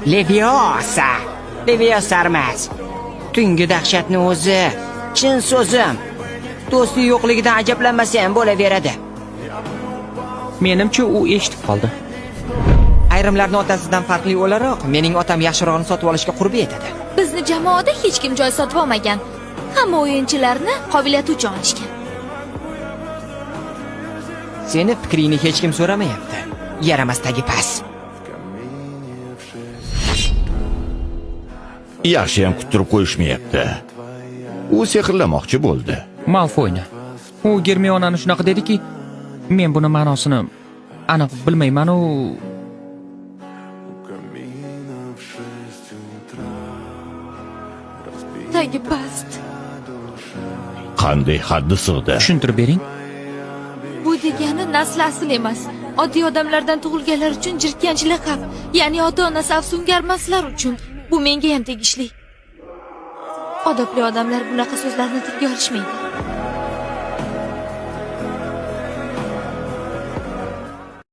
Leviosa. Leviosa emas. Tungi dahshatni o'zi. Chin so'zim. Do'sti yo'qligidan ajablanmasa ham bo'laveradi. Menimcha u eshitib qoldi. Ayrimlarning otasidan farqli o'laroq, mening otam yaxshirog'ini sotib olishga qurbi yetadi. Bizni jamoada hech kim joy sotib olmagan. Hamma o'yinchilarni qobiliyati uchun olishgan. Seni fikringni hech kim so'ramayapti. Yaramasdagi pas. Yaxshi ham kuttirib qo'yishmayapti. U sehrlamoqchi bo'ldi. Malfoyni. U Germionani shunaqa dediki, men buni ma'nosini aniq bilmayman-u. Tagi past. Qanday haddi sig'di? Tushuntirib bering. Bu degani nasl asl emas. Oddiy odamlardan tug'ilganlar uchun jirkanchilik xavf. Ya'ni ota-onasi afsungarmaslar uchun. Bu menga ham tegishli. Odobli odamlar bunaqa so'zlarni tilga olishmaydi.